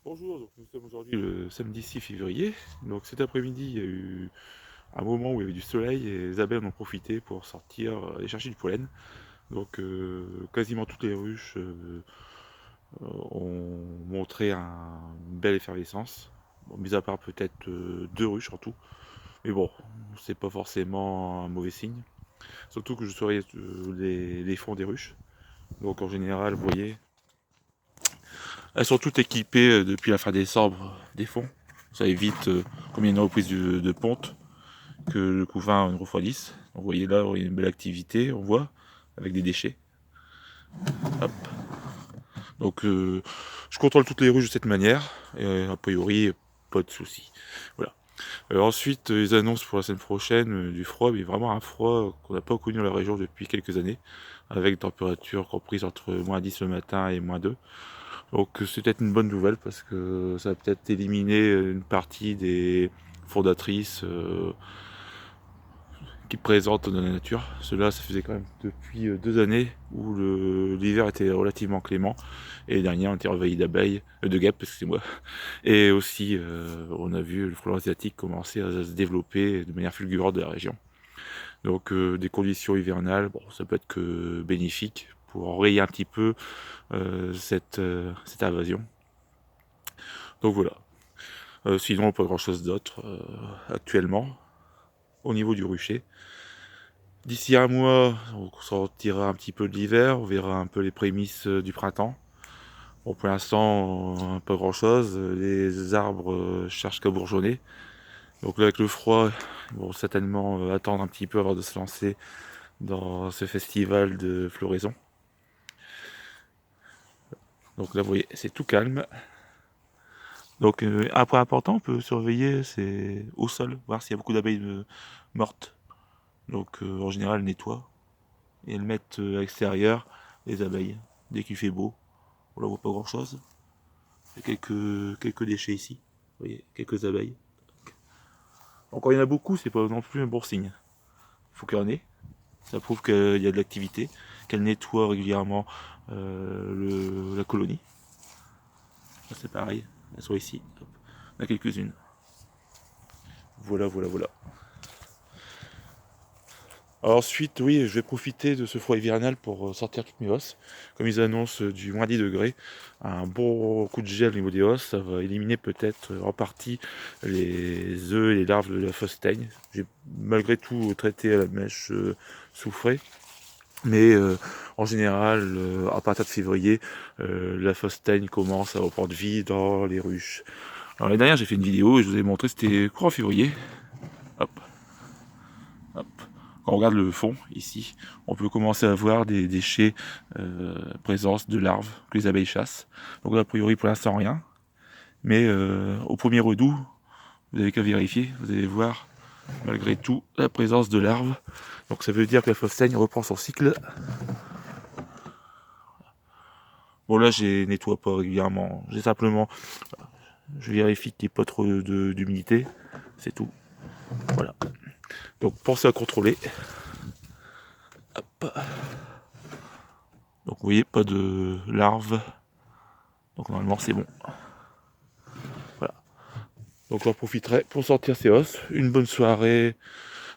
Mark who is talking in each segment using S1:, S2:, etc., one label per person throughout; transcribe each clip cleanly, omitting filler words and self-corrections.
S1: Bonjour, donc nous sommes aujourd'hui le samedi 6 février. Donc cet après-midi, il y a eu un moment où il y avait du soleil et les abeilles en ont profité pour sortir aller chercher du pollen. Donc quasiment toutes les ruches ont montré une belle effervescence. Bon, mis à part peut-être deux ruches en tout. Mais bon, c'est pas forcément un mauvais signe. Surtout que je surveille les fonds des ruches. Donc en général, vous voyez, elles sont toutes équipées depuis la fin décembre des fonds. Ça évite, comme il y a une reprise de ponte, que le couvain ne refroidisse. Donc, vous voyez là, il y a une belle activité, on voit, avec des déchets. Hop. Donc je contrôle toutes les ruches de cette manière, et a priori, pas de soucis. Voilà. Ensuite, ils annoncent pour la semaine prochaine du froid, mais vraiment un froid qu'on n'a pas connu dans la région depuis quelques années, avec des températures comprises entre -10 le matin et -2. Donc c'est peut-être une bonne nouvelle parce que ça va peut-être éliminer une partie des fondatrices qui présentent dans la nature. Cela, ça faisait quand même depuis 2 années où l'hiver était relativement clément et les derniers on était envahis d'abeilles, de guêpes, excusez-moi. Et aussi, on a vu le frelon asiatique commencer à se développer de manière fulgurante de la région. Donc des conditions hivernales, bon, ça peut être que bénéfique pour enrayer un petit peu cette invasion. Donc voilà. Sinon, pas grand chose d'autre actuellement au niveau du rucher. D'ici un mois, on sortira un petit peu de l'hiver, on verra un peu les prémices du printemps. Bon, pour l'instant, pas grand chose. Les arbres cherchent qu'à bourgeonner. Donc là, avec le froid, ils vont certainement attendre un petit peu avant de se lancer dans ce festival de floraison. Donc là, vous voyez, c'est tout calme. Donc un point important, on peut surveiller, c'est au sol, voir s'il y a beaucoup d'abeilles mortes. Donc en général, elles nettoient et elles mettent à l'extérieur les abeilles. Dès qu'il fait beau, on ne voit pas grand chose. Il y a quelques déchets ici. Vous voyez, quelques abeilles. Donc quand il y en a beaucoup, c'est pas non plus un bon signe. Il faut qu'il y en ait. Ça prouve qu'il y a de l'activité, qu'elles nettoient régulièrement la colonie. Là, c'est pareil, elles sont ici. Hop. Il y en a quelques-unes. Voilà, voilà, voilà. Alors ensuite, oui, je vais profiter de ce froid hivernal pour sortir toutes mes hausses. Comme ils annoncent du -10 degrés, un bon coup de gel au niveau des hausses, ça va éliminer peut-être en partie les œufs et les larves de la fausse teigne. J'ai malgré tout traité à la mèche soufrée. Mais en général, à partir de février, la fausse teigne commence à reprendre vie dans les ruches. Alors l'année dernière, j'ai fait une vidéo et je vous ai montré, c'était courant février. Hop, hop. Quand on regarde le fond, ici, on peut commencer à voir des déchets, présence de larves que les abeilles chassent. Donc là, a priori, pour l'instant, rien. Mais au premier redout, vous n'avez qu'à vérifier, vous allez voir, malgré tout, la présence de larves. Donc ça veut dire que la fausse teigne reprend son cycle. Bon là, je nettoie pas régulièrement. J'ai simplement, je vérifie qu'il n'y ait pas trop d'humidité. C'est tout. Voilà. Donc pensez à contrôler. Hop. Donc vous voyez, pas de larves. Donc normalement c'est bon. Voilà. Donc j'en profiterai pour sortir ces os. Une bonne soirée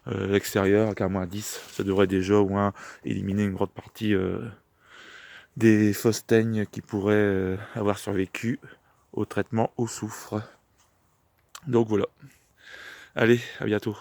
S1: à l'extérieur avec un -10. Ça devrait déjà au moins éliminer une grande partie des fausses teignes qui pourraient avoir survécu au traitement au soufre. Donc voilà. Allez, à bientôt.